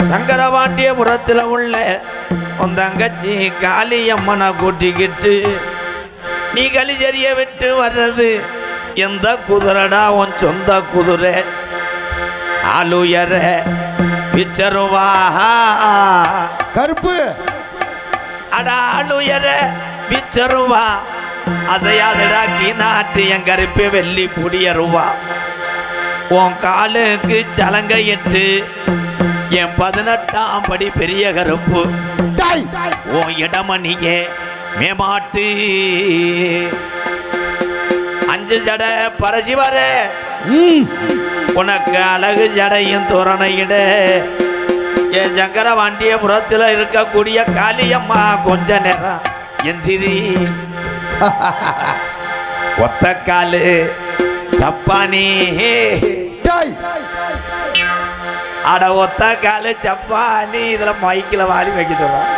சங்கரபாண்டியபுரத்தில் உள்ள உன் தங்கச்சி காளியம்மனை கூட்டிக்கிட்டு நீ கலிஜரிய விட்டு வர்றது எந்த குதிரடா உன் சொந்த குதிரை ஆளுயர விச்சருவா கருப்பு அடா ஆளுயர விச்சருவா அசையாதடா கீநாட்டு என் கருப்பு வெள்ளி புடியருவா உன் காலுக்கு சலங்கையிட்டு என் 18ஆம் படி பெரிய கருப்பு உன் இடமணியே மேமாட்டு 5 ஜடை பரசி வர உனக்கு அழகு ஜடையும் தோரணையிட என் சங்கரபாண்டியபுரத்தில் இருக்கக்கூடிய காளியம்மா கொஞ்ச நேரம் எந்திரி ஒத்த காலு சப்பானி அட ஒத்த காலு சப்பானி இதுல மைக்கில் வாலி வைக்க சொல்றான்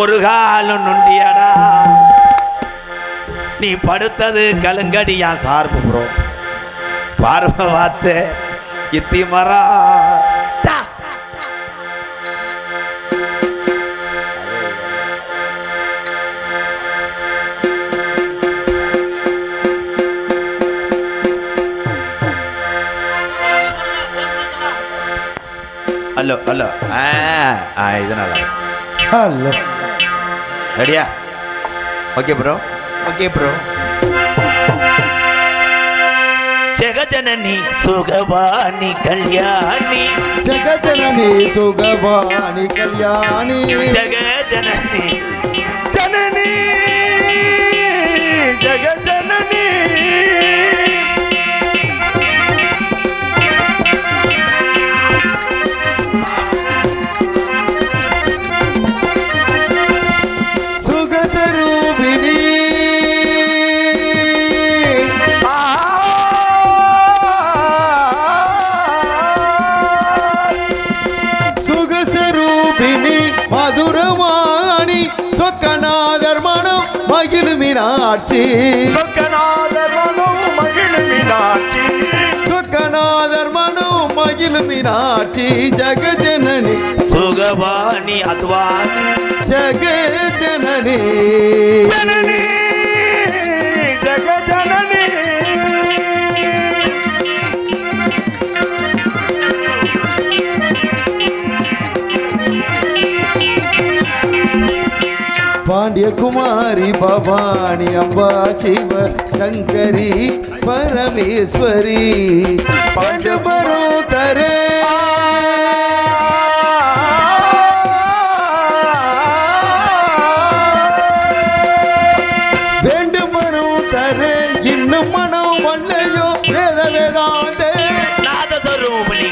ஒரு காலு நுண்டியடா நீ படுத்தது கலுங்கடியா சார்பு ப்ரோ பார்வை வாத்து இத்தி மரம் ஹலோ ஹலோ இது நல்லா ஹலோ ரெடியா okay bro okay bro Jagajanani Sukhavani Kalyani Jagajanani Sukhavani Kalyani Jagajanani Janani Jagajanani Madhuravani Chokkanathar மனம் மகிழ் மீனாட்சி சொக்கநாதர் மனம் மகிழ் மீனாட்சி சொக்கநாதர் மனம் மகிழ் மீனாட்சி ஜெகஜனனி சுகவாணி அத்வானி ஜெகஜனனி ஜனனி ஜெகஜனனி பாண்டியகுமாரி பவானி அம்பா சிவ சங்கரி பரமேஸ்வரி பண்டு பரும் தரே வேண்டும் பரும் தரே இன்னும் மனம் வல்லையோ வேத வேதாந்தே நாதஸ்வரூபிணி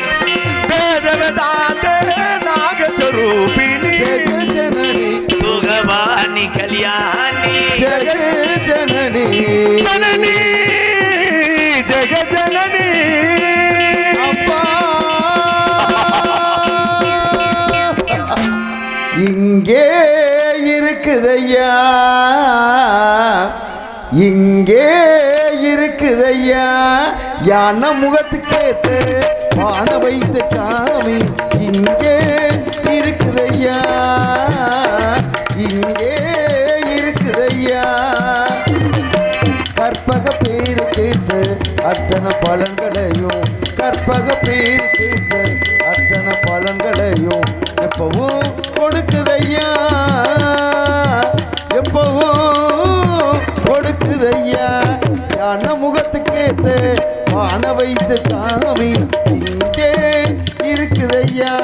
வேத வேதாந்தே நாகஸ்வரூபிணி ஜெகஜனனி சுகவாணி கல்யாணி ஜெகஜனனி ஜனனி ஜெகஜனனி அப்பா இங்கே இருக்குதையா இங்கே இருக்குதையா யானை முகத்துக்கேத்து வான வைத்த சாமி இங்கே இருக்குதையா இங்கே இருக்குதையா கற்பக பேரு கேட்டு அத்தனை பலன்களையும் கற்பக பேரு கேட்டு அத்தனை பலன்களையும் எப்பவும் கொடுக்குதையா எப்பவும் கொடுக்குதையா யான முகத்துக்கேத்து வான வைத்த சாமி இங்கே இருக்குதையா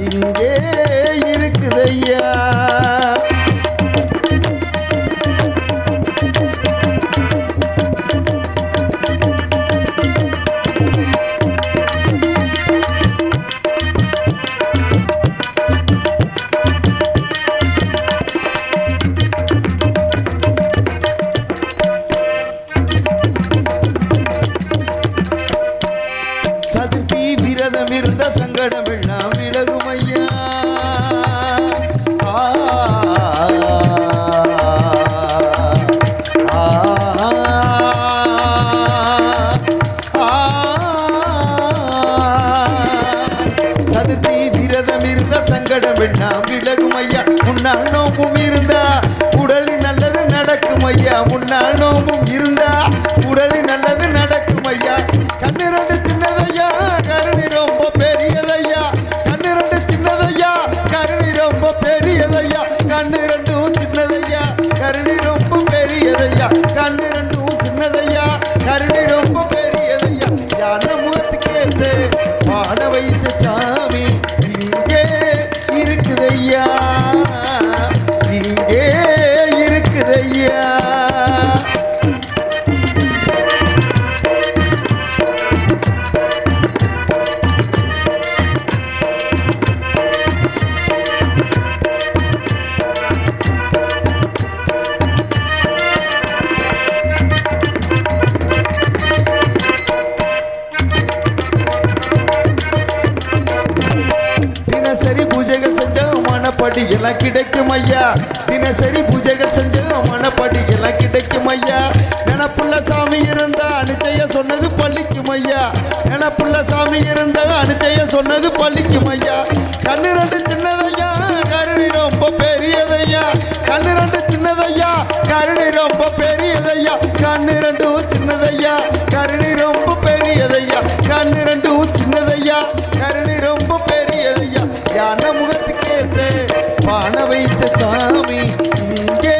இங்கே இருக்குதையா சதுர்த்தி விரதம் இருந்த சங்கடம் எல்லாம் விலகும் ஐயா சங்கடம் எல்லாம் விலகும் ஐயா முன்னால் நோம்பும் இருந்தா உடலில் நல்லது நடக்கும் ஐயா முன்னால் நோம்பும் இருந்தா உடலில் நல்லது நடக்கும் ஐயா கண்ணு ரெண்டு சின்னதையா கருணி ரொம்ப பெரியதையா கண்ணு ரெண்டு சின்னதையா கருணி ரொம்ப பெரியதையா கண்ணு ரெண்டும் சின்னதையா கருணி ரொம்ப பெரியதையா கண்ணு ரெண்டும் சின்னதையா கருணி ரொம்ப பெரியதையா யான முகத்துக்கேற்று பாட வைத்த சாமி இங்கே இருக்குதையா இங்கே இருக்குதையா மனப்படி எல்லாம் கிடைக்கும் ஐயா தினசரி பூஜைகள் செஞ்ச மனப்படி எல்லாம் கிடைக்கும் ஐயா நினப்புள்ள சாமி இருந்தா அனுச்சைய சொன்னது பள்ளிக்கும் ஐயா நினப்புள்ள சாமி இருந்தா அனுச்சைய சொன்னது பள்ளிக்கும் ஐயா கண்ணு ரெண்டு சின்னதையா கருணி ரொம்ப பெரியதையா கண்ணு ரெண்டு சின்னதையா கருணி ரொம்ப பெரியதையா கண்ணு ரெண்டும் சின்னதையா கருணி ரொம்ப பெரியதையா கண்ணு ரெண்டும் சின்னதையா கருணி ரொம்ப பெரியதையா யான முகத்துக்கேற்று பான வைத்த சாமி இங்கே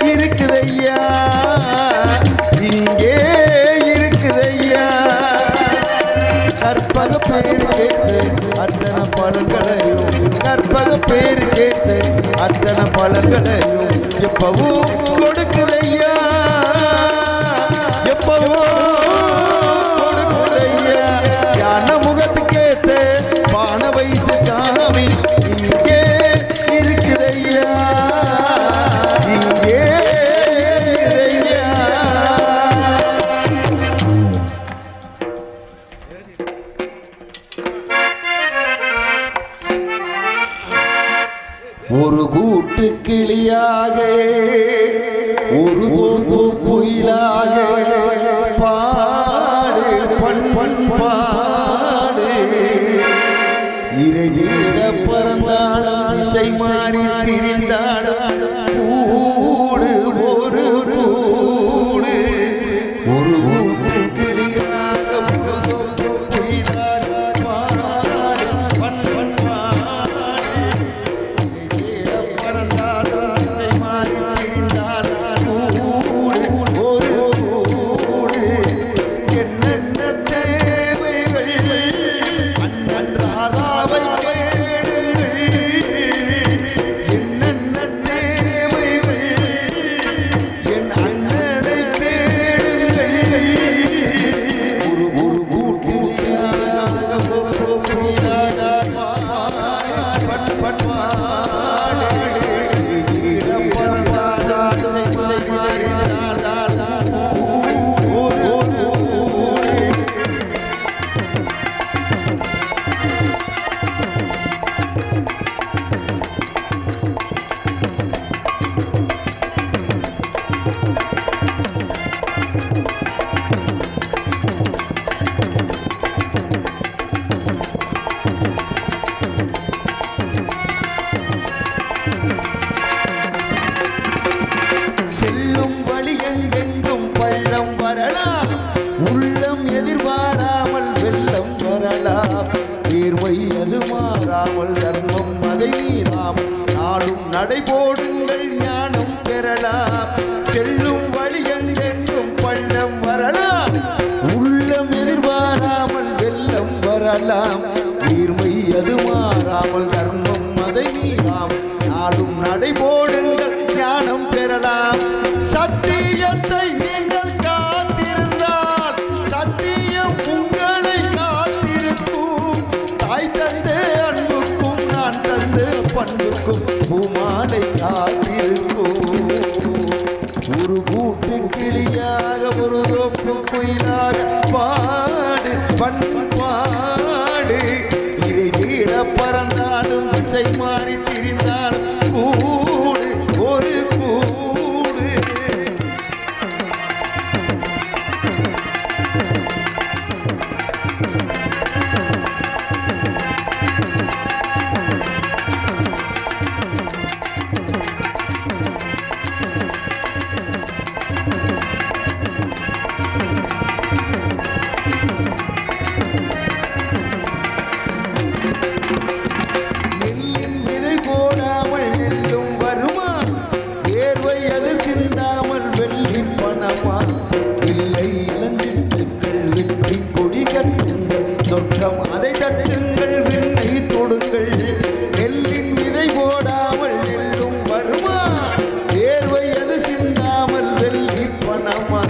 இருக்குதையா இங்கே இருக்குதையா கற்பக பேரு கேட்டு அத்தனை பலன்களையும் கற்பக பேரு கேட்டு அத்தனை பலன்களையும் எப்பவும் கொடுக்குதையா எப்பவும் கொடுக்குதையா யான முகத்துக்கேற்று பான வைத்த சாமி இங்கே இருக்குதையா இங்கே இருக்குதையா ஒரு கூட்டு கிளியாக ஒரு தோப்பு குயிலாக பாடு பண் பாடு இறை தேட பறந்தாலும் இசை மாறி திரிந்தாலும் கூடு ஒரு கூடு ஒரு கூட்டு கிளியாக ஒரு தோப்பு குயிலாக பாடு பண் பாடு இறை தேட பறந்தாலும் இசை மாறி திரிந்தாலும் கூடு ஒரு கூடு என்னென்ன தேவைகள் அன்றாதாவை கேளுங்கள் என்னென்ன தேவைகள் என் அண்ணனை தேடுங்கள் ஒரு ஒரு கூட்டியாக செல்லும் வழி எங்கெங்கும் பள்ளம் வரலாம் உள்ளம் எதிர்பாராமல் வெள்ளம் வரலாம் நேர்மை அது மாறாமல் தர்மம் அதை மீறாமல் நாடும் நடைபோடுங்கள் ஞானம் பெறலாம் செல்லும் வழி எங்கெங்கும் பள்ளம் வரலாம் உள்ளம் எதிர்பாராமல் வெள்ளம் வரலாம் நேர்மை அது மாறாமல் தர்மம் அதை மீறாமல் நாடும் நடைபோடுங்கள் ஞானம் பெறலாம் சத்தியத்தை நீங்கள் காத்திருந்தால் சத்தியம் உங்களை காத்திருக்கும் தாய் தந்தை அன்புக்கும் நான் தந்து பண்புக்கும் பூமாலை காத்திருக்கும் ஒரு கூட்டு கிளியாக ஒரு தோப்பு குயிலாக பாடு பண்பாடு இறை தேட பறந்தாலும் திசை மாறி திரிந்தாலும் கூடு ஒரு கூடு சொர்க்கம் அதை தட்டுங்கள் விண்ணை தொடுங்கள் நெல்லின் விதை போடாமல் நெல்லும் வருமா வேர்வை அது சிந்தாமல் வெள்ளி பணமா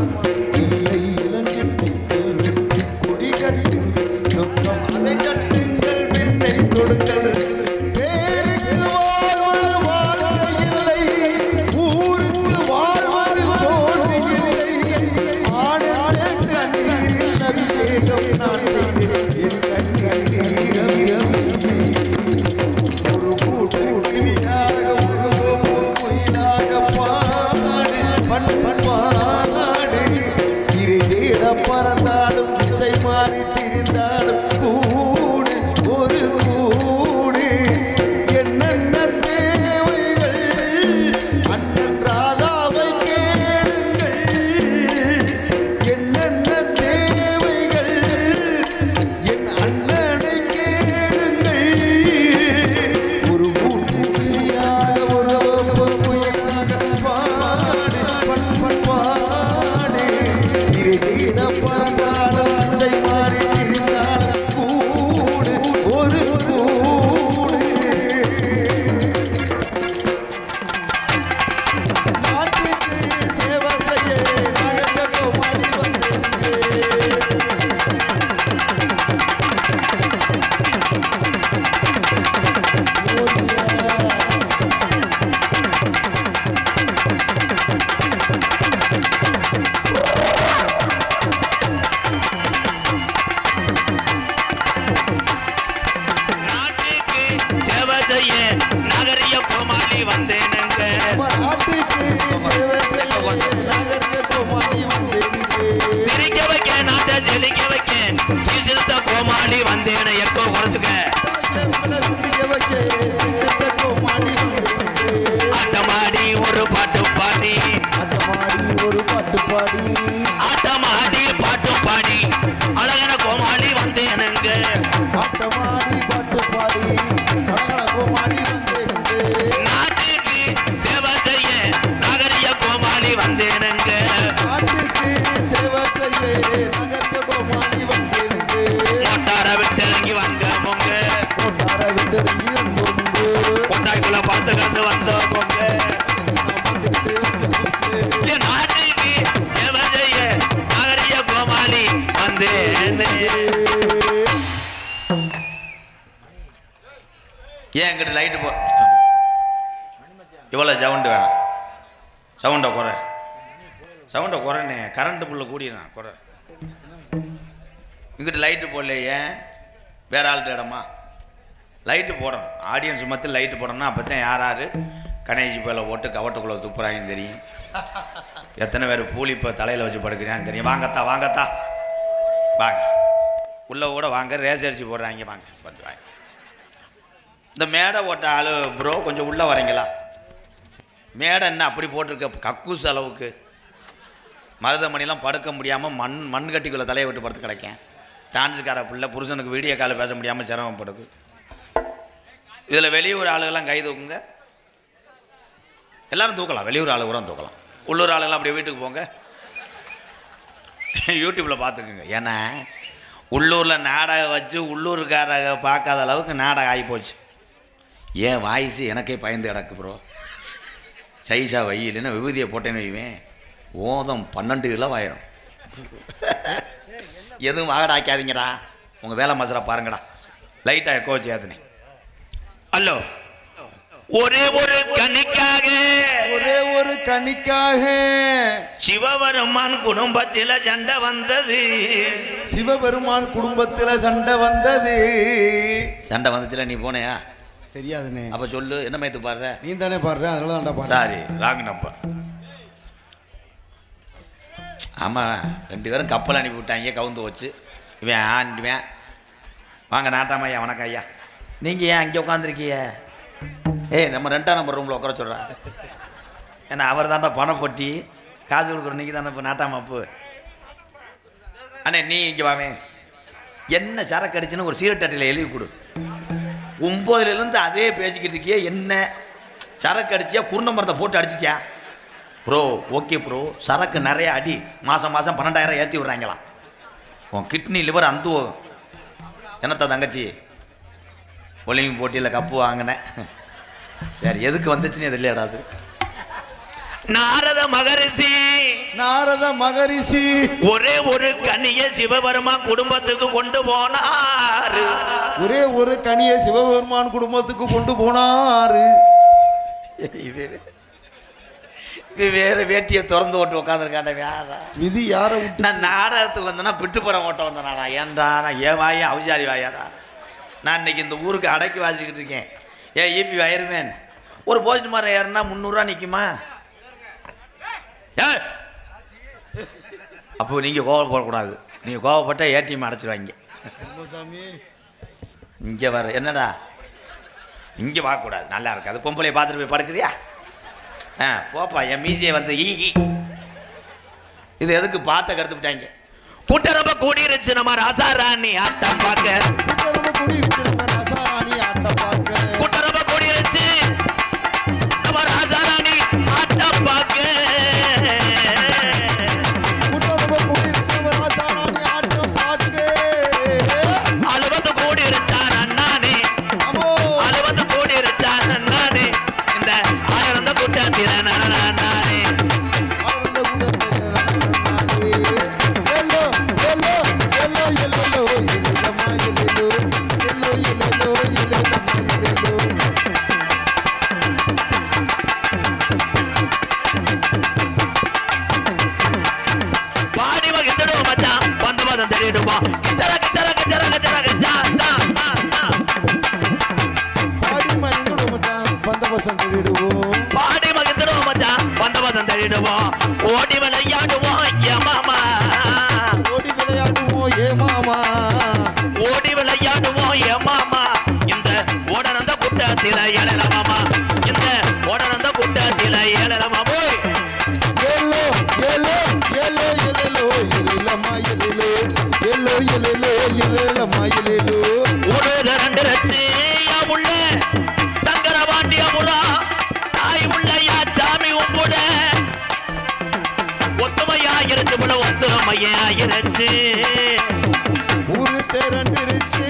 இல்லை இளஞ்சிட்டுங்கள் வெற்றி கொடி கட்டுங்கள் சொர்க்கம் அதை தட்டுங்கள் விண்ணை தொடுங்கள் பேருக்கு வாழ்வது வாழ்க்கை இல்லை ஊருக்கு வாழ்வதில் தோல்வி இல்லை ஆனந்த கண்ணீரில் அபிஷேகம் நான் செய்தேன் என் கண்ணீர் ஒரு கூட்டு கிளியாக ஒரு குயிலாக பாடு பண்பாடு இறை தேட பறந்தாலும் இசை மாறி திரிந்தாலும் கூடு ஒரு கூடு என்னென்ன தேவைகள் அண்ணன் ராதாவை கேளுங்கள் என்னென்ன தேவைகள் என் அண்ணனை கேளுங்கள் ஒரு கூட்டு கிளியாக ஒரு குயிலாக பாடு பண்பாடு இறை தேட பறந்தாலும் இசை மாறி திரிந்தாலும் கூடு ஒரு கூடு நாட்டுக்கு சேவை செய்ய நகர்ந்தோ மாறி வந்தேன் நாட்டுக்கு சேவை செய்ய நகரிய கோமாளி வந்தேனுங்க நாட்டுக்கு சேவை செய்ய நகர்ந்தோ மாறி வந்தேன் சிரிக்க வைக்க நாட்டை செழிக்க வைக்க சீசிருத்த கோமாளி வந்தேன எக்கோ குறைச்சுக்க சிந்திக்க வைக்க சிந்தத்தோ மாறி வந்தேன் ஆட்டமாடி ஒரு பாட்டு பாடி அட்டமாடி ஒரு பாட்டு பாடி ஆட்டமாடி பாட்டு பாடி அழகான கோமாளி வந்தேனுங்க ஆட்டமாடி பாட்டு பாடி அழகோ மாறி வந்தேன் நாட்டுக்கு சேவை செய்ய நகரிய கோமாளி வந்தேனுங்க நாட்டுக்கு சேவை செய்ய நகர்ந்தோ மாறி வந்தேன் மோட்டார விட்டு இறங்கி வந்த பொங்க கொண்டார விட்டு இருந்து கொண்டாய்க்குள்ள பார்த்து கண்டு வந்த பொங்க என் நாட்டுக்கு சேவை செய்ய நகரிய கோமாளி வந்தேன்னு ஏன் என்கிட்ட லைட்டு போ இவ்வளோ சவுண்டு வேணாம் சவுண்டை குறைண்ணே கரண்ட்டு புள்ள கூடியண்ணா குறை இங்கிட்ட லைட்டு போடல ஏன் வேற ஆள்கிட்ட இடமா லைட்டு போடணும் ஆடியன்ஸ் மத்தியில் லைட்டு போடணும்னா அப்போ தான் யார் கணேசி பேல போட்டு கவட்டுக்குள்ளே துப்புறாங்கன்னு தெரியும் எத்தனை பேர் பூலிப்பை தலையில் வச்சு படுக்கிறான்னு தெரியும் வாங்கத்தா வாங்க உள்ளே கூட வாங்க ரேஸ் அடிச்சு போடுறாங்க வாங்க வந்து வாங்க இந்த மேடை ஓட்ட ஆள் ப்ரோ கொஞ்சம் உள்ளே வரீங்களா மேடை என்ன அப்படி போட்டிருக்க கக்கூஸ் அளவுக்கு மருதமணிலாம் படுக்க முடியாமல் மண் கட்டிக்குள்ளே தலையை விட்டு படுத்து கிடைக்கேன் டான்ஸுக்கார பிள்ளை புருஷனுக்கு வீடியோ கால் பேச முடியாமல் சிரமப்படுது இதில் வெளியூர் ஆளுகள்லாம் கை தூக்குங்க எல்லாரும் தூக்கலாம் வெளியூர் ஆளு கூட தூக்கலாம் உள்ளூர் ஆளுகள்லாம் அப்படியே வீட்டுக்கு போங்க யூடியூப்பில் பார்த்துக்குங்க ஏன்னா உள்ளூரில் நாடகம் வச்சு உள்ளூர்காரங்க பார்க்காத அளவுக்கு நாடகம் ஆகிப்போச்சு ஏன் வாய்ஸு எனக்கே பயந்து கிடக்கு ப்ரோ சைஸா வையில்னா விபூதியை போட்டேன்னு வைவேன் ஓதம் 12 கிலோ ஆயிரும் எதுவும் வாகடாக்காதீங்கடா உங்கள் வேலை மசரா பாருங்கடா லைட்டாக எக்கோ வச்சாதுனே ஹலோ ஒரே ஒரு கணிக்காக சிவபெருமான் குடும்பத்தில் சண்டை வந்தது சண்டை வந்துச்சுல நீ போனையா தெரியாதுண்ணே அப்ப சொல்லு என்ன மயத்து பாடுற நீ தானே பாடுற அதனால தான்டா பாடுற சாரி ராங்கனப்பா ஆமாம் 2 பேரும் கப்பல் அனுப்பி விட்டாங்க கவுந்து வச்சு இவன் ஆண்டுவேன் வாங்க நாட்டாமையா வணக்கம் ஐயா நீங்கள் ஏன் அங்கே உட்காந்துருக்கீங்க ஏய் நம்ம 2ஆம் நம்பர் ரூமில் உட்கார சொல்கிறா ஏன்னா அவர் தாண்டா பணம் பொட்டி காசு கொடுக்குற நீங்கள் தானே இப்போ நாட்டாமாப்பு அண்ணே நீ இங்கே வாங்க என்ன சரக்கு அடிச்சுன்னு ஒரு சீரட் அட்டையில் எழுதி கொடு 9லேருந்து அதே பேசிக்கிட்டு இருக்கியே என்ன சரக்கு அடிச்சியா குருண மரத்தை போட்டு அடிச்சிட்டியா ப்ரோ ஓகே ப்ரோ சரக்கு நிறைய அடி மாதம் 12,000 ஏற்றி விட்றாங்களாம் உன் கிட்னி லிவர் அந்த என்னத்த தங்கச்சி ஒலிம்பிக் போட்டியில் கப்பு வாங்கினேன். சரி, எதுக்கு வந்துச்சுன்னு எதிரிடாது. நாரத மகரிஷி ஒரே ஒரு கனியை சிவபெருமான் குடும்பத்துக்கு கொண்டு போனாரு. ஒரே ஒரு கனியை சிவபெருமான் குடும்பத்துக்கு கொண்டு போனாரு. வேற வேட்டியை திறந்து ஓட்டு உட்காந்துருக்காண்ட வேற விதி யாரை விட்டு. நான் நாடகத்துக்கு வந்தேன்னா பிட்டுப்புறம் ஓட்ட வந்தேனாடா. ஏன்டா நான் ஏன் வாயா அவிஜாரி வாயாடா. நான் இன்னைக்கு இந்த ஊருக்கு அடக்கி வாசிக்கிட்டு இருக்கேன். ஏன் ஈபி வயர்மேன் ஒரு போஸ்ட் மரம் ஏறுனா 300 ரூபா நிற்குமா? அப்போ நீங்கள் கோவப்படக்கூடாது. நீங்கள் கோவப்பட்டால் ஏடிஎம் அடைச்சிடுவாங்க. இங்கே வர என்னடா இங்கே பார்க்கக்கூடாது, நல்லா இருக்காது. பொம்பளையை பார்த்துட்டு போய் படுக்குறியா? போப்பா. என் மீசியை வந்து இது எதுக்கு பாட்டை கருத்து விட்டாங்க. கூட்டரம்ப கூடிருச்சு நம்ம ராசாராணி ஆட்டம் பார்க்க. கூட்டரம்ப கூடிருச்சு நம்ம ராசாராணி ஆட்டம் பார்க்க. அழுவது கூடிருச்சான் அண்ணானே, அழுவது கூடிருச்சான் அண்ணானே, இந்த ஆயிரம் கூட்டத்தில நானே. பாடி மகிழ்ந்துடுவோம் மச்சான், பந்தபதம் தள்ளிடுவோம், ஓடி விளையாடுவோம் ஏ மாமா, ஓடி விளையாடுவோம் ஏ மாமா, ஓடி விளையாடுவோம் ஏ மாமா. இந்த ஓடனந்த கூட்டத்தில ஏழலமாமா, இந்த ஓடனந்த கூட்டத்தில ஏழலமாமோ. ஏலோ ஏலோ ஏலோ ஏலோ ஏலமா ஏலோ ஏலோ ஏலோ ஏலமா ஏலோ. ஒரு ரெண்டு ரச்சி யா உள்ள சங்கரபாண்டிய முரா தாய் உள்ள யா சாமி உம்புட ஒத்துமையா இருந்து முட ஒத்துமையா இருச்சு. ஊரு திரண்டிருச்சு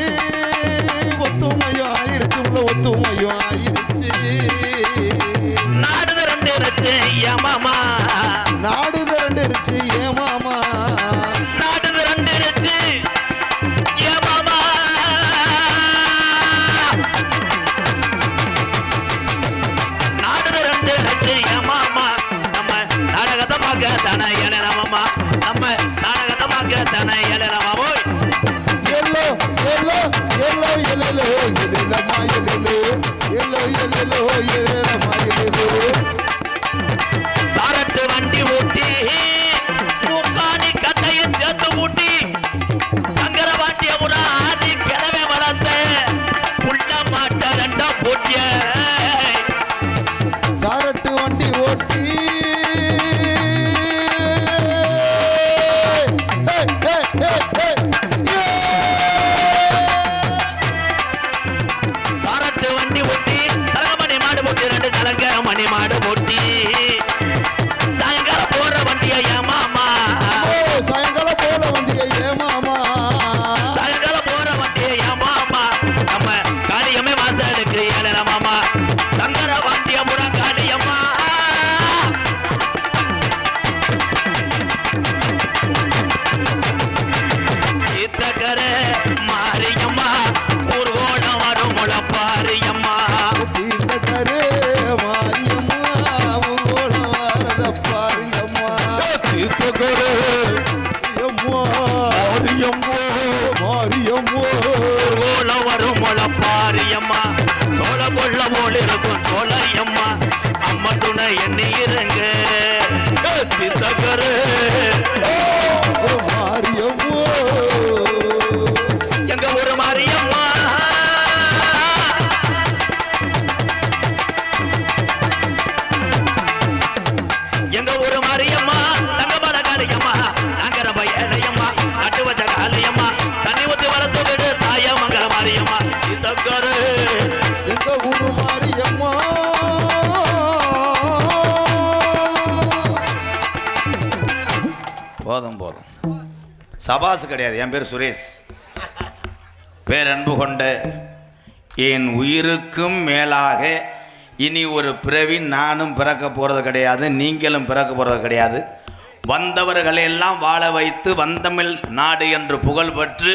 ஒத்துமையா இருக்கு முட ஒத்துமையா இருச்சு. நாடு திரண்டிருச்சு ஏ மாமா, நாடு திரண்டிருச்சு ஏ மாமா, நாடு திரண்டிருச்சு ஏ மாமா. நாடு திரண்டிருச்சு ஏ மாமா. நம்ம நாடகத்தை பார்க்க தானே ஏழனமாமா, நம்ம நாடகத்தை பார்க்க தானே ஏழனமாமோ. ஏலோ ஏலோ ஏலோ ஏலோ ஏலமா ஏலோ ஏலோ ஏலோ ஏலமா ஏலோ. சாரட்டு வண்டி ஊட்டி மூக்காணி கட்டையும் சேர்த்து ஊட்டி சங்கரபாண்டிய முறை ஆதி கிழமை வளர்த்த உள்ள மாட்ட ரெண்டா போட்டிய. சாரட்டு வண்டி ஓட்டி சாரட்டு வண்டி ஊட்டி சலங்கமணி மாடு போட்டி ரெண்டு சலங்க மணி மாடு போட்டி சாயங்காலம் போற வண்டிய ஏ மாமா, சாயங்காலம் போல வண்டிய ஏ மாமா, சாயங்காலம் போற வண்டிய ஏ மாமா. நம்ம காளியம்மே வாசலுக்கு ஏழன மாமா, சங்கரபாண்டிய முறை காளியம்மா. இத்தக்கர மாரியம்மா ஊர்கோணம் வரும் முளப்பாரியம்மா. தீர்த்தக்கரே மாரியம்மா உங்களோட வாரத பாருங்கம்மா. தீர்த்தக்கரே அம்மா மாரியம்மா மாரியம்மா ஊர்கோணம் வரும் முளப்பாரியம்மா. சோழ கொள்ள போல் இருக்கும் சோழையம்மா, அம்மா துணை எண்ணி இருங்க இத்தக்கர மாரியம்மா. எங்க ஊரு மாரியம்மா. எங்க ஊரு மாரியம்மா தங்கமல காளியம்மா, நாங்கர பையலையம்மா, நட்டு வச்ச காளியம்மா, தண்ணி ஊத்தி வளர்த்து விடு தாய மங்கல மாரியம்மா. இத்தக்கரு எங்க ஊரு மாரியம்மா. போதும் போதும், சபாசு கிடையாது. என் பேர் சுரேஷ். பேரன்பு கொண்ட என் உயிருக்கும் மேலாக இனி ஒரு பிறவி நானும் பிறக்க போகிறது கிடையாது, நீங்களும் பிறக்க போகிறது கிடையாது. வந்தவர்களெல்லாம் வாழ வைத்து வந்தமிழ் நாடு என்று புகழ் பெற்று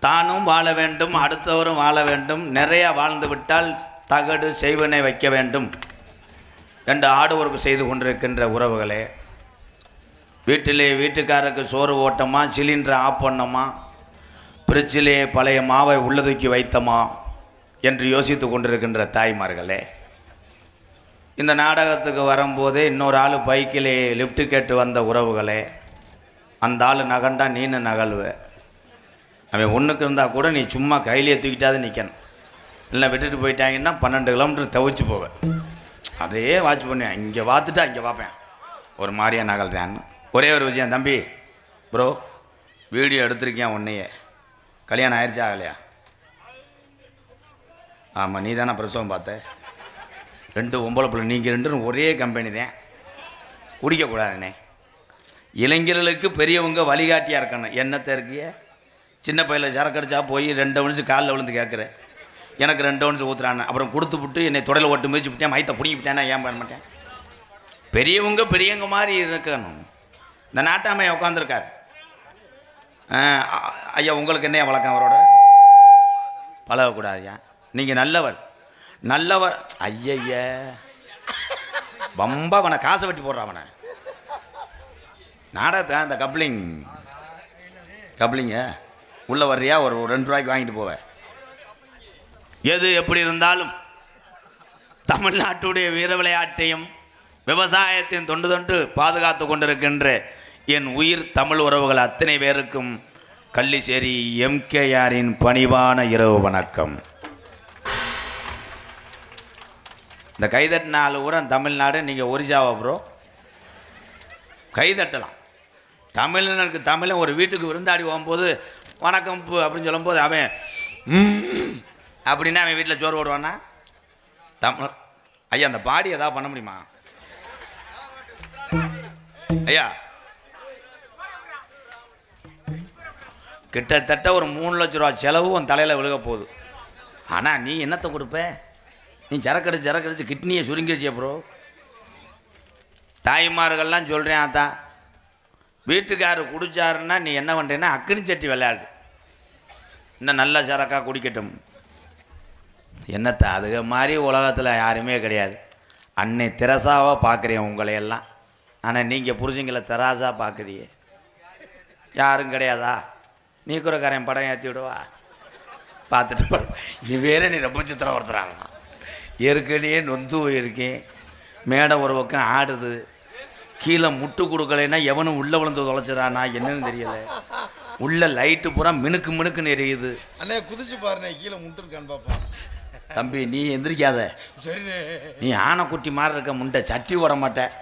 தானும் வாழ வேண்டும், அடுத்தவரும் வாழ வேண்டும். நிறைய வாழ்ந்து விட்டால் தகடு செய்வனை வைக்க வேண்டும் என்று ஆடுவோருக்கு செய்து கொண்டிருக்கின்ற உறவுகளே, வீட்டிலே வீட்டுக்காரருக்கு சோறு ஓட்டமா, சிலிண்டரை ஆஃப் பண்ணோமா, பிரிட்ஜிலே பழைய மாவை உள்ளதூக்கி வைத்தமா என்று யோசித்து கொண்டிருக்கின்ற தாய்மார்களே, இந்த நாடகத்துக்கு வரும்போதே இன்னொரு ஆள் பைக்கிலே லிஃப்ட்டு கேட்டு வந்த உறவுகளே, அந்த ஆள் நகண்டா நீனு நகழ்வு. அவன் ஒன்றுக்கு இருந்தால் கூட நீ சும்மா கையிலே தூக்கிட்டாது நிற்கணும். இல்லை விட்டுட்டு போயிட்டாங்கன்னா 12 கிலோமீட்டர் தவிச்சு போவேன். அதே வாட்ச் பண்ணுவேன். இங்கே பார்த்துட்டா இங்கே பார்ப்பேன் ஒரு மாதிரியா நகல்றான்னு. ஒரே ஒரு விஷயம் தம்பி, ப்ரோ வீடியோ எடுத்திருக்கேன் உன்னையே, கல்யாணம் ஆயிடுச்சா ஆகலையா? ஆமாம், நீ தானே பிரசவம் பார்த்த. 2 பொம்பளை பிள்ளை, நீங்கள் 2 ஒரே கம்பெனி தான். குடிக்கக்கூடாதுண்ணே. இளைஞர்களுக்கு பெரியவங்க வழிகாட்டியாக இருக்கணும். என்னத்தை இருக்கிய சின்ன பையில சரக்கடிச்சா போய் 2 ounce காலில் விழுந்து கேட்குறேன், எனக்கு 2 ounce ஊற்றுறான்னு. அப்புறம் கொடுத்து விட்டு என்னை தொடையில் ஓட்டு முயற்சி விட்டேன், மைத்தை பிடிங்கி விட்டேன்னா ஏன் பண்ண மாட்டேன்? பெரியவங்க மாதிரி இருக்கணும். இந்த நாட்டாமையை உட்காந்துருக்கார். ஐயா உங்களுக்கு என்ன வழக்கம்? அவரோட பழகக்கூடாதுயா. நீங்கள் நல்லவர் ஐயய்ய பம்பா அவனை காசை வெட்டி போடுறான். அவனை நாடகத்தை அந்த கப்ளிங்க உள்ளே வர்றியா, ஒரு 2 ரூபாய்க்கு வாங்கிட்டு போவேன். எது எப்படி இருந்தாலும் தமிழ்நாட்டுடைய வீர விளையாட்டையும் விவசாயத்தையும் தொண்டு பாதுகாத்து கொண்டிருக்கின்ற என் உயிர் தமிழ் உறவுகள் அத்தனை பேருக்கும் கள்ளிச்சேரி எம்கேஆரின் பணிவான இரவு வணக்கம். இந்த கைதட்டினாலு ஊரம் தமிழ்நாடு. நீங்கள் ஒரிஜாவா ப்ரோ? கைதட்டலாம். தமிழனுக்கு தமிழன் ஒரு வீட்டுக்கு விருந்தாடி போகும்போது வணக்கம் அப்படின்னு சொல்லும்போது அவன் அப்படின்னா அவன் வீட்டில் சோறு போடுவானா? தமிழ் ஐயா அந்த பாடி ஏதாவது பண்ண முடியுமா ஐயா? கிட்டத்தட்ட ஒரு 3 லட்ச ரூபா செலவு உன் தலையில் விழுக போகுது. ஆனால் நீ என்னத்தை கொடுப்ப? நீ சரக்கடிச்சு கிட்னியை சுருங்கிடுச்சே ப்ரோ. தாய்மார்கள்லாம் சொல்கிறேன், அதான் வீட்டுக்காரர் குடிச்சாருன்னா நீ என்ன பண்ணுறேன்னா அக்கினி சட்டி விளையாடு, இன்னும் நல்ல சரக்காக குடிக்கட்டும். என்னத்தை அதுக மாதிரி உலகத்தில் யாருமே கிடையாது. அன்னை தெரசாவாக பார்க்குறேன் உங்களையெல்லாம். ஆனால் நீங்கள் புருஷங்களை தெராசா பார்க்குறியே, யாரும் கிடையாதா? நீ கூறக்காரன் படம் ஏற்றி விடுவா, பார்த்துட்டு நீ வேற நீ ரொம்ப சித்திரம் ஒருத்தராங்க. ஏற்கனவே நொந்து போயிருக்கேன். மேடை ஒரு பக்கம் ஆடுது, கீழே முட்டு கொடுக்கலைன்னா எவனும் உள்ளே விழுந்து தொலைச்சிடானா என்னன்னு தெரியல. உள்ள லைட்டு பூரா மினுக்குன்னு எரியுது. அண்ணே குதிச்சு பாருண்ணே, கீழே முட்டு இருக்கான்னு பாப்பா. தம்பி நீ எந்திரிக்காத. சரிண்ணே, நீ ஆனைக்குட்டி மாதிரி இருக்க, முண்டை சட்டி ஓட மாட்டேன்.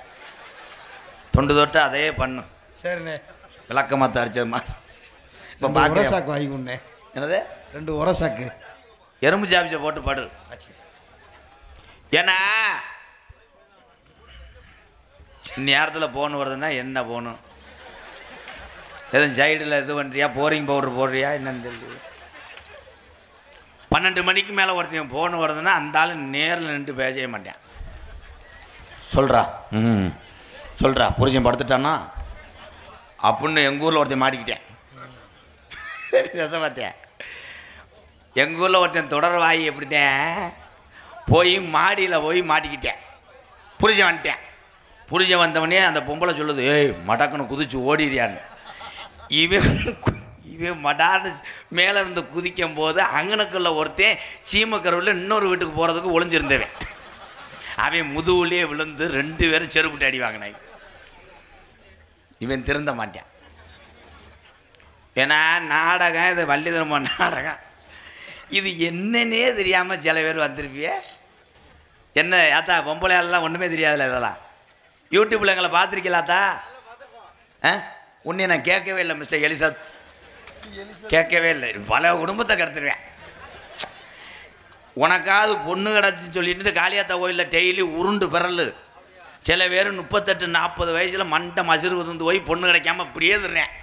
தொட்டு அதே பண்ணு. சரிண்ணே, விளக்கமாத்த அடிச்சது மாதிரி. இப்போ உரசாக்கு வாங்கிக்கொண்டே. என்னது? 2 உரசாக்கு எறும்பு சாப்பிச்ச போட்டு படு. ஏன்னா நேரத்தில் போன் வருதுன்னா என்ன போகணும்? எதுவும் சைடில் இது பண்ணுறியா, போரிங் பவுடர் போடுறியா என்னன்னு தெரியல. 12 மணிக்கு மேலே ஒருத்தன் போன் வருதுன்னா அந்த ஆள் நேரில் நின்று பேசவே மாட்டேன். சொல்கிறா புருஷன் படுத்துட்டானா அப்படின்னு எங்கள் ஊரில் ஒருத்தன் மாட்டிக்கிட்டேன். பார்த்தேன் எங்கள் ஊரில் ஒருத்தன் தொடர் வாயி எப்படித்தேன் போய் மாடியில் போய் மாட்டிக்கிட்டேன். புருஷன் வந்துட்டேன். புருஷன் வந்தவனே அந்த பொம்பளை சொல்லுது, ஏய் மடக்குன்னு குதிச்சு ஓடிறியான்னு. இவன் மடான்னு மேலே இருந்து குதிக்கும் போது அங்கனுக்குள்ள ஒருத்தன் சீமக்கருவில் இன்னொரு வீட்டுக்கு போகிறதுக்கு ஒளிஞ்சிருந்தவன். அவன் முதுகுலேயே விழுந்து 2 பேரும் செருப்புட்டு அடி வாங்கினாங்க. இவன் திருந்த மாட்டான். ஏன்னா நாடகம் இது வள்ளி திரும்ப நாடகம். இது என்னன்னே தெரியாமல் சில பேர் வந்திருப்பிய. என்ன ஆத்தா பொம்பளையாலெலாம் ஒன்றுமே தெரியாதுல்ல. இதெல்லாம் யூடியூப்பில் எங்களை பார்த்துருக்கலாத்தா? உன்னை நான் கேட்கவே இல்லை மிஸ்டர் எலிசத், கேட்கவே இல்லை. பல குடும்பத்தை கிடத்துருவேன். உனக்காவது பொண்ணு கிடச்சின்னு சொல்லிட்டு காளியாத்தா கோயிலில் டெய்லி உருண்டு பிறல். சில பேர் 38-40 வயசில் மண்டை மசிறு வந்து போய் பொண்ணு கிடைக்காம இப்படியே தர்றேன்.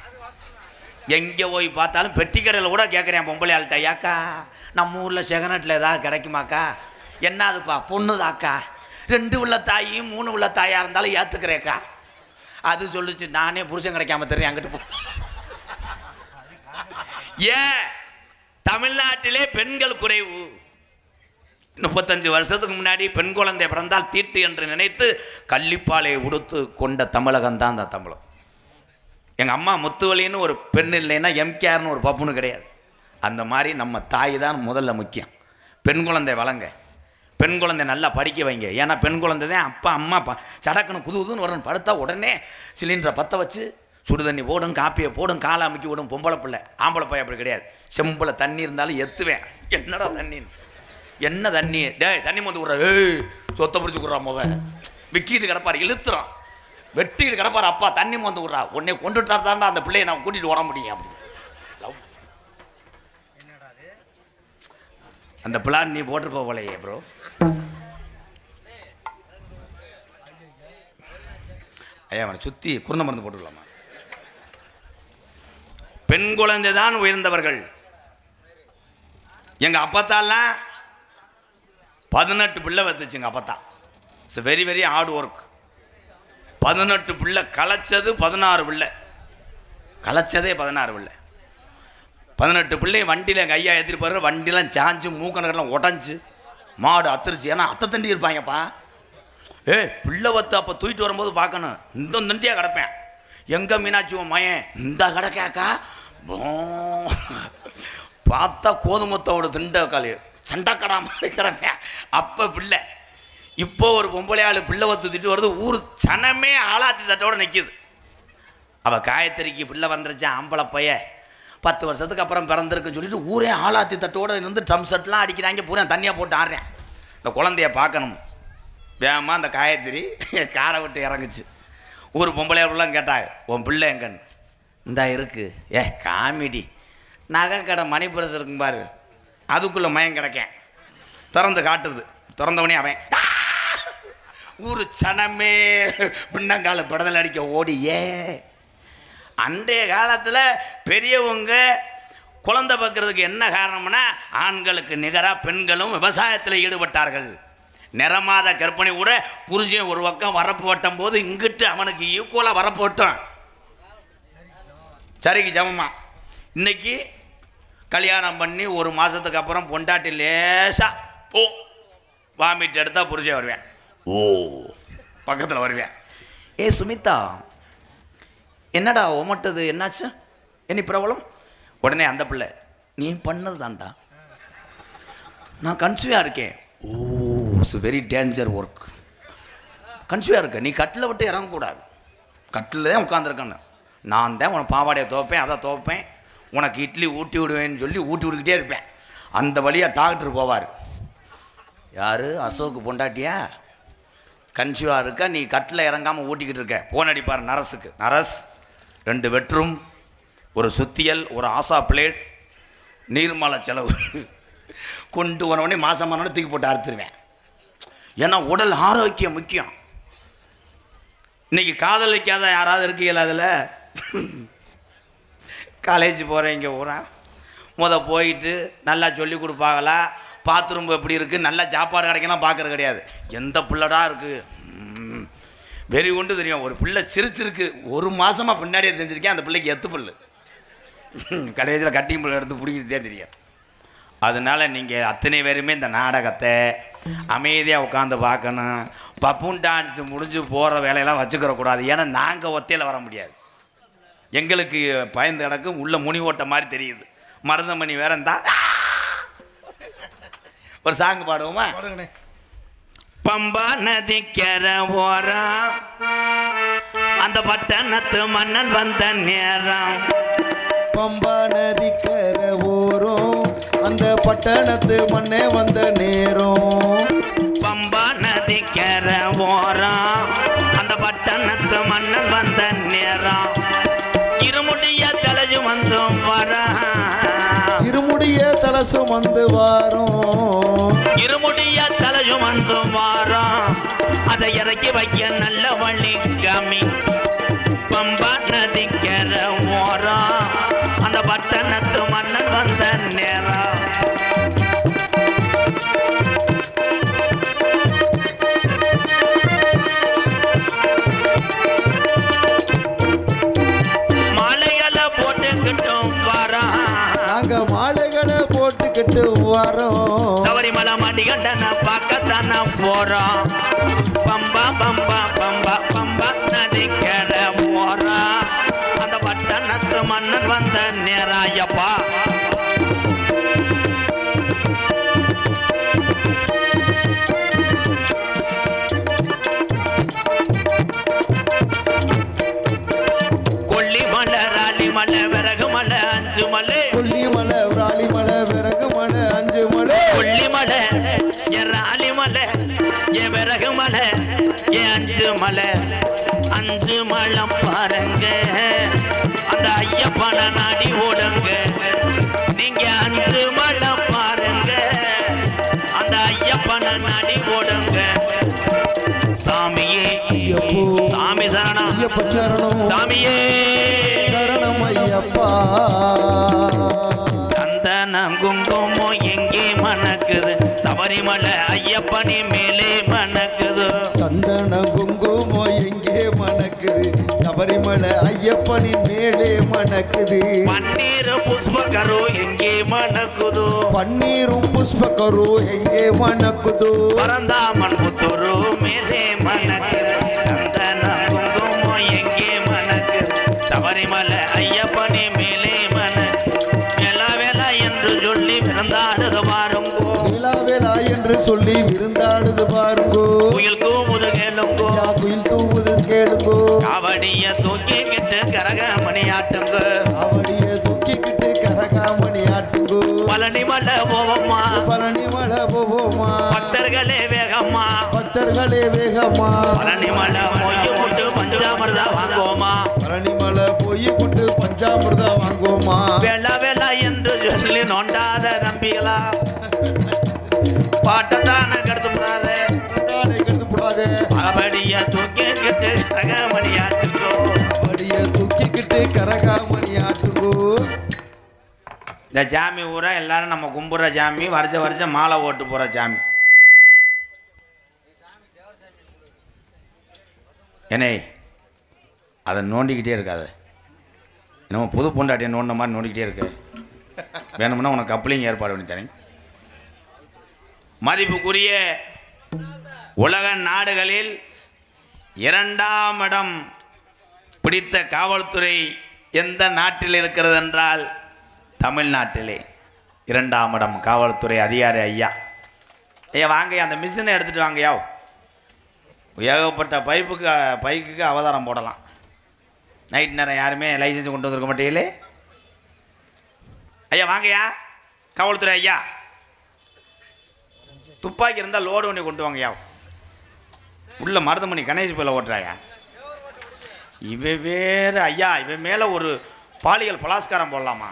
எங்கே போய் பார்த்தாலும் பெட்டி கடையில் கூட கேட்குறேன் பொம்பளை ஆள்கிட்ட, ஏக்கா நம்ம ஊரில் செகனட்டில் ஏதாவது கிடைக்குமாக்கா? என்ன அதுப்பா? பொண்ணுதாக்கா, 2 உள்ள தாயும் 3 உள்ள தாயாக இருந்தாலும் ஏற்றுக்கிறேக்கா. அது சொல்லிச்சு, நானே புருஷன் கிடைக்காம தெரியும் அங்கிட்டு போ. ஏன் தமிழ்நாட்டிலே பெண்கள் குறைவு? 35 வருஷத்துக்கு முன்னாடி பெண் குழந்தை பிறந்தால் தீட்டு என்று நினைத்து கள்ளிப்பாலை உடுத்து கொண்ட தமிழகம் தான் அந்த தமிழகம். எங்கள் அம்மா முத்துவலின்னு ஒரு பெண் இல்லைன்னா எம்கேஆர்னு ஒரு பப்புன்னு கிடையாது. அந்த மாதிரி நம்ம தாய் தான் முதல்ல முக்கியம். பெண் குழந்தை வளங்க, பெண் குழந்தை நல்லா படிக்க வைங்க. ஏன்னா பெண் குழந்தை தான் அப்பா அம்மா சடக்குன்னு குதுன்னு வரணும். படுத்தா உடனே சிலிண்டரை பற்ற வச்சு சுடு தண்ணி போடும், காப்பியை போடும், காலை அமைக்கி விடும். பொம்பளை பிள்ளை. ஆம்பளை பையன் அப்படி கிடையாது. செம்பில் தண்ணி இருந்தாலும் எத்துவேன். என்னடா தண்ணின்னு, என்ன தண்ணி? டேய் தண்ணி மொந்து விட்றா, ஏய் சொத்தை பிடிச்சி விட்றா, விக்கிட்டு கிடப்பார், இழுத்துறான், வெட்டிட்டு கிடப்பார். அப்பா தண்ணி மொந்து விட்றா, உடனே கொண்டுட்டா தாண்டா அந்த பிள்ளையை நான் கூட்டிகிட்டு ஓட முடியும். அப்படி அந்த பிளான் நீ போட்டிருப்ப போலையே ப்ரோ. ஐயா அவனை சுற்றி குருண மருந்து போட்டுக்கலாமா? பெண் குழந்தை தான் உயர்ந்தவர்கள். எங்க அப்பத்தாலாம் 18 பிள்ளை வந்துச்சுங்க. அப்பத்தான் it's very very hard work. 18 பிள்ளை கலைச்சது 16 பிள்ளை, கலைச்சதே 16 பிள்ளை. 18 பிள்ளை வண்டியில் எங்கள் ஐயா ஏற்றிருப்பாரு. வண்டிலாம் சாஞ்சு மூக்கணக்கெல்லாம் உடஞ்சி மாடு அத்துருச்சு. ஏன்னா அத்தை தண்டி இருப்பாங்கப்பா. பிள்ளை வத்து அப்போ தூக்கிட்டு வரும்போது பார்க்கணும், இந்த தண்டியாக கிடப்பேன். எங்கே மீனாட்சி உன் மயன் இந்த கிடக்காக்கா பார்த்தா கோதுமத்தோட திண்டக்காளி சண்டைக்கடா மாதிரி கிடப்பேன். அப்போ பிள்ளை. இப்போ ஒரு பொம்பளை ஆள் பிள்ளை வத்து திட்டு வருது, ஊர் சனமே ஆளாத்தி தட்டோடு நிற்கிது. அவள் காயத்திரிக்கு பிள்ளை வந்துருச்சு, ஆம்பளை பைய 10 வருஷத்துக்கு அப்புறம் பிறந்திருக்குன்னு சொல்லிட்டு ஊரே ஆளாத்தி தட்டோடு இருந்து ட்ரம் செட்லாம் அடிக்கிறாங்க. பூரா தண்ணியாக போட்டு ஆடுறேன். இந்த குழந்தைய பார்க்கணும். வேகமாக அந்த காயத்திரி காரை விட்டு இறங்குச்சு. ஒரு பொம்பளையாளெலாம் கேட்டாங்க, உன் பிள்ளை எங்கன்னு? இந்தா இருக்கு. காமெடி நகை கடை மணி பரிசு இருக்கும் பாரு, அதுக்குள்ளே மயம் கிடைக்கேன். திறந்து காட்டுது. திறந்தவனே அவன் ஊர் சனமே பின்னங்கால படத்தில் அடிக்க ஓடியே. அன்றைய காலத்தில் பெரியவங்க குழந்தை பார்க்கறதுக்கு என்ன காரணம்னா, ஆண்களுக்கு நிகராக பெண்களும் விவசாயத்தில் ஈடுபட்டார்கள். நிறமாத கற்பனை கூட புருஷன் ஒரு பக்கம் வரப்பு வட்டும் போது இங்கிட்டு அவனுக்கு ஈக்குவலாக வரப்பு வட்டம், சரிக்கு சமமா. இன்னைக்கு கல்யாணம் பண்ணி 1 மாதத்துக்கு அப்புறம் பொண்டாட்டி லேசாக வாமிட்டு எடுத்தால் புருஷன் வருவேன், பக்கத்தில் வருவேன். சுமிதா என்னடா ஒமட்டுது, என்னாச்சு, என்ன ப்ராப்ளம்? உடனே அந்த பிள்ளை, நீ பண்ணது தான்டா, நான் கன்சியூவாக இருக்கேன். It's very danger work. கன்சியூவாக இருக்க, நீ கட்டில் விட்டு இறங்கக்கூடாது, கட்டில் தான் உட்காந்துருக்கேன்னு. நான் தான் உனக்கு பாவாடையை துவைப்பேன், அதை துவைப்பேன், உனக்கு இட்லி ஊட்டி விடுவேன்னு சொல்லி ஊட்டி விட்டுக்கிட்டே இருப்பேன். அந்த வழியாக டாக்டர் போவார். யார்? அசோக்கு பொண்டாட்டியா? கன்சியூவாக இருக்க, நீ கட்டில் இறங்காமல் ஊட்டிக்கிட்டு இருக்க. போன் அடிப்பார் நரஸுக்கு. நரஸ் 2 பெட்ரூம், ஒரு சுத்தியல், ஒரு ஆசா பிளேட், நீர்மலை செலவு கொண்டு வரவனே மாதமான தூக்கி போட்டு அறுத்துருவேன். ஏன்னா உடல் ஆரோக்கியம் முக்கியம். இன்னைக்கு காதலிக்காத யாராவது இருக்கீங்களா? அதில் காலேஜ் போகிறேன், இங்கே போகிறேன், போயிட்டு நல்லா சொல்லி கொடுப்பாங்களா, பாத்ரூம் எப்படி இருக்குது, நல்லா சாப்பாடு கிடைக்கலாம் பார்க்குறது கிடையாது. எந்த பிள்ளைடா இருக்குது வெறி கொண்டு தெரியும். ஒரு பிள்ளை சிரிச்சிருக்கு, 1 மாதமாக பின்னாடியே தெரிஞ்சிருக்கேன், அந்த பிள்ளைக்கு எத்து பிள்ளை கடைசியில் கட்டிங் பிள்ளை எடுத்து பிடிக்கிட்டே தெரியும். அதனால் நீங்கள் அத்தனை பேருமே இந்த நாடகத்தை அமைதியாக உட்காந்து பார்க்கணும். பப்புன் டான்ஸ் முடிஞ்சு போகிற வேலையெல்லாம் வச்சுக்கிறக்கூடாது. ஏன்னா நாங்கள் ஒத்தையில் வர முடியாது, எங்களுக்கு பயந்து கிடக்கு, உள்ள முனி ஓட்ட மாதிரி தெரியுது. மருந்தமணி வேற இருந்தா ஒரு சாங் பாடுவோமா? பம்பா நதிக்கர ஓரம் அந்த பட்டணத்து மன்னன் வந்த நேரம், பம்பா நதிக்கர ஓரம் அந்த பட்டணத்து மண்ணே வந்த நேரம், பம்பா நதிக்கர ஓரம் அந்த பட்டணத்து மன்னன் வந்த நேரம், இருமுடிய தலஜு வந்து வரம், இருமுடிய தலசு வந்து வாரம், இருமுடிய தலஜு வந்து வாரம், அதை இறக்கி வைக்க நல்ல வழி காமி. பம்பா நதிக்கர ஓரம் பட்டணத்து மன்னன் வந்த நேரம் மாலைகளை போட்டுக்கிட்டும் வரோம் நாங்க மாலைகளை போட்டுக்கிட்டு வரோம் சபரிமலை மணிகண்டனை பார்க்கத்தான போறோம் பம்பா பம்பா பம்பா பம்பா நதிக்கரை போறோம் அந்த பட்டணத்து மன்னன் வந்த நேராயப்பா கொல்லிமலை ராலிமலை விறகு மலை அஞ்சு மலை கொல்லிமலை ராலிமலை விறகு மலை அஞ்சு மலை கொல்லிமலை என் ராலிமலை என் விறகு மலை என் அஞ்சு மலை அஞ்சு மலம் பாருங்க அந்த ஐயப்பன நாடி ஓடுங்க நீங்க அஞ்சு மலம் பாருங்க அந்த ஐயப்பன நாடி ஓடுங்க சாமியே ஐயப்போ சாமி சரணம் ஐயப்ப சரணம் சாமியே சரணம் ஐயப்பா சந்தனம் குங்குமம் எங்கே மணக்குது சபரிமலை ஐயப்பனி மேலே மணக்குது சந்தன குங்குமம் எங்கே மணக்குது சபரிமலை ஐயப்பனின் மேலே மணக்குது பன்னீர் புஷ்பகரு எங்கே மணக்குது பன்னீரும் புஷ்பகரு எங்கே மணக்குது பரந்தாமன் புத்தூரு மேலே மணக்குது சந்தனம் குங்குமம் எங்கே மணக்குது சபரிமலை ஐயப்பனி மேலே மணக்கு வேளா வேளா என்று சொல்லி விருந்தாடுது பாருங்கோ வேளா வேளா என்று சொல்லி விருந்தாடுது பாருங்கோ குயில் கூமுது கேளுங்கோ யா குயில் தூவுது கேளுங்கோ காவடிய தூக்கிக்கிட்டு கரகமணி ஆட்டுங்க அவடிய தூக்கிக்கிட்டு கரகாமணி ஆட்டுங்கோ பழனிமலை போவோம்மா பழனிமலை போவோமா பக்தர்களே வேகம்மா பக்தர்களே வேகமா பழனிமலை மொய்ய முட்டு பஞ்சாமிர்தா வாங்குவோமா பழனிமலை போய் புட்டு பஞ்சாமிர்தா வாங்குவோமா வெள்ளா வெள்ளா என்று சொல்லி நோண்டாத நம்பிகளா பாட்டத்தான கெடுத்து போடாத தானே கெடுத்து போடாதே காவடிய தூக்கிக்கிட்டு கரகமணி ஆட்டுங்கோ அவடிய தூக்கிக்கிட்டு கரகாமணி ஆட்டுங்கோ இந்த ஜாமி ஊரா எல்லாரும் நம்ம கும்புற ஜாமி வருஷம் மாலை ஓட்டு போற ஜாமி என்னை அதை நோண்டிக்கிட்டே இருக்காது என்னமோ புது பொண்டாட்டியை நோண்ட மாதிரி நோண்டிக்கிட்டே இருக்கு வேணும்னா உனக்கு கப்ளிங் ஏற்பாடு பண்ணி தரேன் மதிப்புக்குரிய உலக நாடுகளில் 2ஆம் இடம் பிடித்த காவல்துறை எந்த நாட்டில் இருக்கிறது என்றால் தமிழ்நாட்டிலே 2ஆம் இடம் காவல்துறை அதிகாரி ஐயா ஐயா வாங்க அந்த மிஷினை எடுத்துகிட்டு வாங்கய்யா ஏகப்பட்ட பைக்குக்கு அவதாரம் போடலாம் நைட் நேரம் யாருமே லைசன்ஸ் கொண்டு வந்திருக்க மாட்டீங்களே ஐயா வாங்கய்யா காவல்துறை ஐயா துப்பாக்கி இருந்தால் லோடு ஒன்று கொண்டு வாங்கய்யா உள்ள மருதமணி கணேஷ் போல ஓட்டுறாயா இவன் வேறு ஐயா இவன் மேலே ஒரு பாலியல் பலாத்காரம் போடலாமா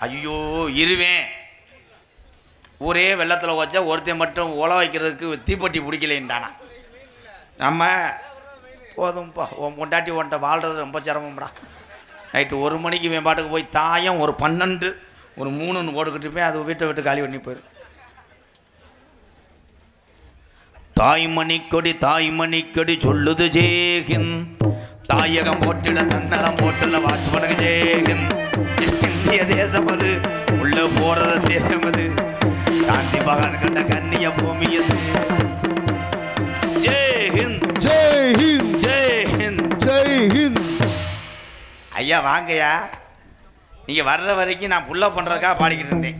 ஐயோ இருவேன் ஊரே வெள்ளத்தில் வச்சா ஒருத்தன் மட்டும் உழ வைக்கிறதுக்கு தீப்பெட்டி பிடிக்கலைன்ட்டானா நம்ம போதும்ப்பா உன் பொண்டாட்டி உன்ட்ட வாழ்கிறது ரொம்ப சிரமம்டா நைட்டு 1 மணிக்கு இவன் பாட்டுக்கு போய் தாயம் ஒரு 12 ஒரு 3 போட்டுக்கிட்டு போய் அது வீட்டை விட்டு காலி பண்ணி போயிடும் தாய்மணி கொடி சொல்லுது ஜேகின் தாயகம் போட்டிட தன்னலம் போட்டுள்ள வாட்ச்மனுக்கு ஜேகின் இந்திய தேசம் அது உள்ள போறது தேசம் அது காந்தி பகவான் கண்ட கண்ணிய பூமி அது ஜெய்ஹிந்த் ஜெய்ஹிந்த் ஜெய்ஹிந்த் ஜெய்ஹிந்த் ஐயா வாங்கய்யா நீங்க வர்ற வரைக்கும் நான் புல்லப் பண்றதுக்காக பாடிக்கிட்டு இருந்தேன்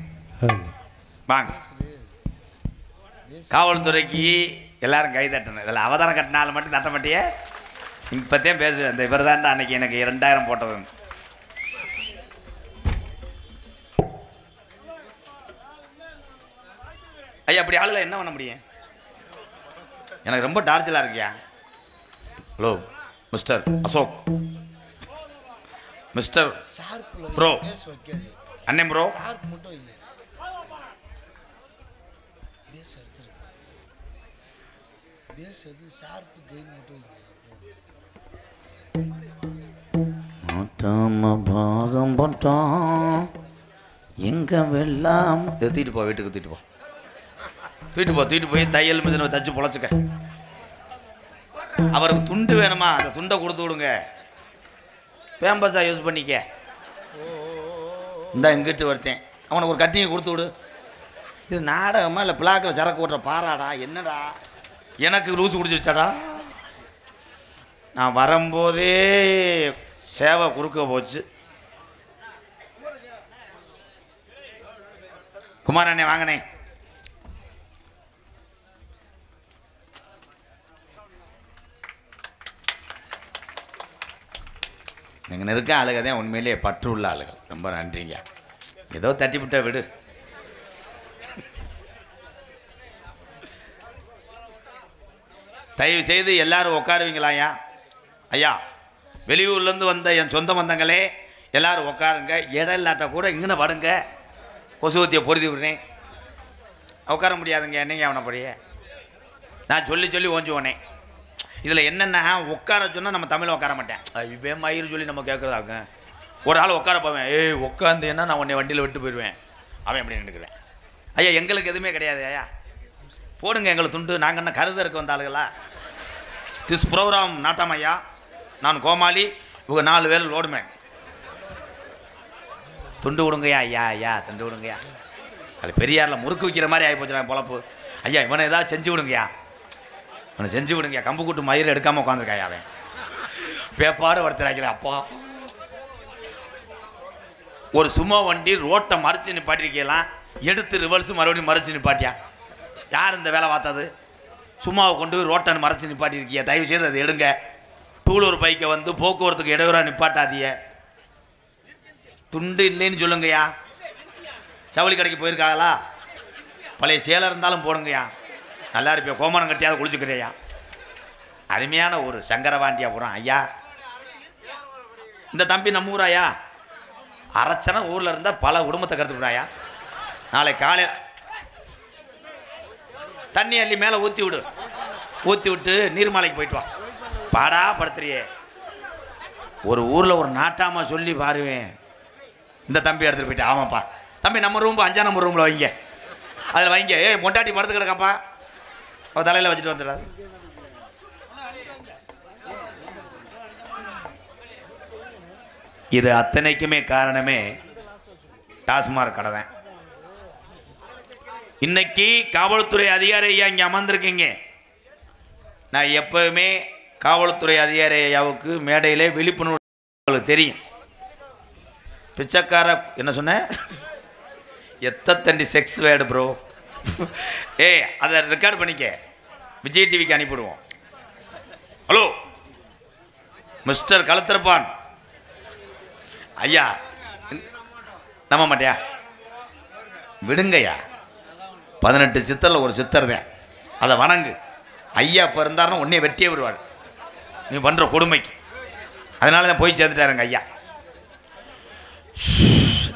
வாங்க காவல்துறைக்கு எல்லாரும் கை தட்டணும் இதில் அவதாரம் கட்டினாலும் மட்டும் தட்ட மாட்டியே இப்போத்தையும் பேசுவேன் இந்த இவர் தான் அன்னைக்கு எனக்கு 2000 போட்டது ஐயா அப்படி ஆளுல என்ன பண்ண முடியும் எனக்கு ரொம்ப டார்ச்சலாக இருக்கியா hello mister Ashok mister bro அண்ணன் ப்ரோ நாட்டாம பாதம் பட்டான் எங்கே வெள்ளாம தூக்கிட்டு போ, வீட்டுக்கு தூக்கிட்டு போய் தையல் மிஷினை தச்சு பொழைச்சிக்க. அவருக்கு துண்டு வேணுமா, அந்த துண்டை கொடுத்து விடுங்க, பேம்பஸாக யூஸ் பண்ணிக்க. இந்த இங்கிட்டு வருத்தேன், அவனுக்கு ஒரு கட்டிங்கை கொடுத்து விடு. இது நாடகமா இல்லை பிளாக்கில் சரக்கு ஓட்டுற பாராடா? என்னடா எனக்கு லூசு குடிச்சிருச்சாடா? நான் வரும்போதே சேவை குறுக்க போச்சு. குமாரண்ணே வாங்கினே. நீங்கள் இருக்க ஆளுக தான் உண்மையிலேயே பற்று உள்ள ஆளுகள். ரொம்ப நன்றிங்க. ஏதோ தட்டிவிட்ட விடு. தயவு செய்து எல்லாரும் உட்காருவீங்களா? ஐயா, வெளியூர்லேருந்து வந்த என் சொந்த பந்தங்களே எல்லாரும் உட்காருங்க. இடம் இல்லாட்ட கூட இங்கே படுங்க, கொசுவத்தியை பொருதி விடுறேன். உட்கார முடியாதுங்க, என்னங்க அவனைப்படியே நான் சொல்லி ஓஞ்சுவோனேன். இதில் என்னென்னா, உட்கார சொன்னால் நம்ம தமிழ் உட்கார மாட்டேன், இவே மயிறு சொல்லி நம்ம கேட்குறதாங்க. ஒரு ஆள் உட்கார போவேன், உட்காந்தேன்னா நான் உன்னை வண்டியில் விட்டு போயிடுவேன், அவன் எப்படி நினைக்கிறேன். ஐயா, எங்களுக்கு எதுவுமே கிடையாது. ஐயா போடுங்க எங்களுக்கு துண்டு, நாங்கள் என்ன கருதருக்கு வந்த ஆளுகளா? திஸ் ப்ரோக்ராம் நாட்டாம் ஐயா, நான் கோமாளி, இவங்க 4 பேர் லோடுமேன். துண்டு விடுங்கய்யா. ஐயா துண்டு விடுங்கய்யா. அது பெரியாரில் முறுக்கு வைக்கிற மாதிரி ஆகி போச்சுடா பொழப்பு. ஐயா இவனை ஏதாவது செஞ்சு விடுங்கய்யா, இவனை செஞ்சு விடுங்கய்யா. கம்பு கூட்டு மயிறு எடுக்காமல் உட்காந்துருக்காயா அவன், பேப்பாடு வறுத்துறாக்கல. அப்பா, ஒரு சும்மா வண்டி ரோட்டை மறைச்சு நிப்பாட்டிருக்கலாம், எடுத்து ரிவர்ஸு மறுபடியும் மறைச்சு நிப்பாட்டியா? யார் இந்த வேலை பார்த்தது? சும்மாவை கொண்டு போய் ரோட்டை மறைச்சு நிப்பாட்டிருக்கியா? தயவு செய்து அதை எடுங்க. டூலூர் பைக்கை வந்து போக்குவரத்துக்கு இடையூறாக நிப்பாட்டாதிய. துண்டு இல்லைன்னு சொல்லுங்கய்யா. சவுளி கடைக்கு போயிருக்காங்களா? பழைய சேலை இருந்தாலும் போடுங்கய்யா, நல்லா இருப்பியா. கோமரம் கட்டியாவது குளிச்சுக்கிறியா? அருமையான ஒரு சங்கரவாண்டியா போகிறான். ஐயா, இந்த தம்பி நம்ம ஊராயா? அரச்சனை ஊரில் இருந்தால் பல குடும்பத்தை கருத்துக்கிறாயா? நாளை காலையில் தண்ணி அள்ளி மேலே ஊற்றி விட்டு நீர்மலைக்கு போயிட்டு வா. பாடா படுத்துறியே. ஒரு ஊரில் ஒரு நாட்டாமா சொல்லி பாருவேன், இந்த தம்பி எடுத்துகிட்டு போயிட்டு. ஆமாப்பா தம்பி, நம்ம ரூம் 5ஆம் நம்பர் ரூமில் வைங்க, அதில் வைங்க. மொட்டாட்டி படுத்து கிடக்காப்பா, அவள் தலையில் வச்சுட்டு வந்துடாது. இது அத்தனைக்குமே காரணமே டாஸ்மாக் கடை தான். இன்னைக்கு காவல்துறை அதிகாரி ஐயா இங்கே அமர்ந்திருக்கீங்க. நான் எப்பவுமே காவல்துறை அதிகாரி ஐயாவுக்கு மேடையிலே விழிப்புணர்வு தெரியும். பிச்சைக்கார என்ன சொன்னேன், எத்தத்தண்டி செக்ஸ் வேர்டு ப்ரோ. அதை ரெக்கார்ட் பண்ணிக்க, விஜய் டிவிக்கு அனுப்பிவிடுவோம். ஹலோ மிஸ்டர் கழுத்திருப்பான் ஐயா, நம்ப மாட்டியா? விடுங்கய்யா. 18 சித்தரில் ஒரு சித்தர் தான், அதை வணங்கு. ஐயா இப்போ இருந்தாருன்னா உன்னையே வெட்டியே விடுவார் நீ பண்ணுற கொடுமைக்கு. அதனால தான் போய் சேர்ந்துட்டாருங்க ஐயா.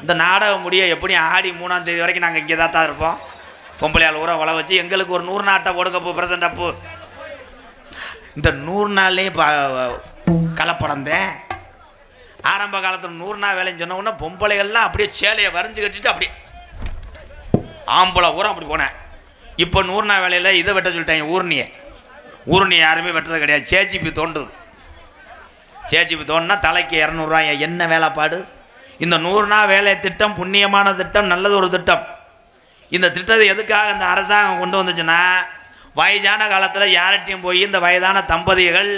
இந்த நாடகம் முடிய எப்படி ஆடி 3ஆம் தேதி வரைக்கும் நாங்கள் இங்கே தான் இருப்போம். பொம்பளையால் ஊரை வள வச்சு எங்களுக்கு ஒரு 100 நாட்டை கொடுக்கப்போ பிரசன்ட் அப்பு. இந்த 100 நாள்லேயும் கலப்படம் தான். ஆரம்ப காலத்தில் 100 நாள் வேலைன்னு சொன்ன உடனே பொம்பளைகள்லாம் அப்படியே சேலையை வரைஞ்சி கட்டிட்டு அப்படியே ஆம்பளை ஊரம் அப்படி போனேன். இப்போ 100 நாள் வேலையில் இதை வெட்ட சொல்லிட்டாங்க, ஊர்னியை யாருமே வெட்டுறது கிடையாது. சேஜிபி தோண்டுது. சேஜிபி தோணுனா தலைக்கு 200 ரூபாய். என்ன வேலைப்பாடு? இந்த 100 நாள் வேலை திட்டம் புண்ணியமான திட்டம், நல்லது ஒரு திட்டம். இந்த திட்டத்தை எதுக்காக இந்த அரசாங்கம் கொண்டு வந்துச்சுன்னா, வயதான காலத்தில் யார்கிட்டையும் போய் இந்த வயதான தம்பதிகள்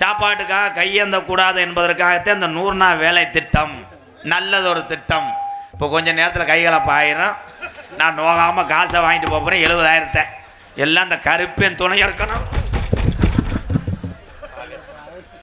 சாப்பாட்டுக்காக கையேந்தக்கூடாது என்பதற்காகத்தான் இந்த 100 நாள் வேலை திட்டம், நல்லது ஒரு திட்டம். இப்போ கொஞ்சம் நேரத்தில் கைகலப்பு ஆயிரும். நான் நோகாமல் காசை வாங்கிட்டு போகிறேன் 70,000. எல்லாம் இந்த கருப்பேன் துணை இருக்கணும்.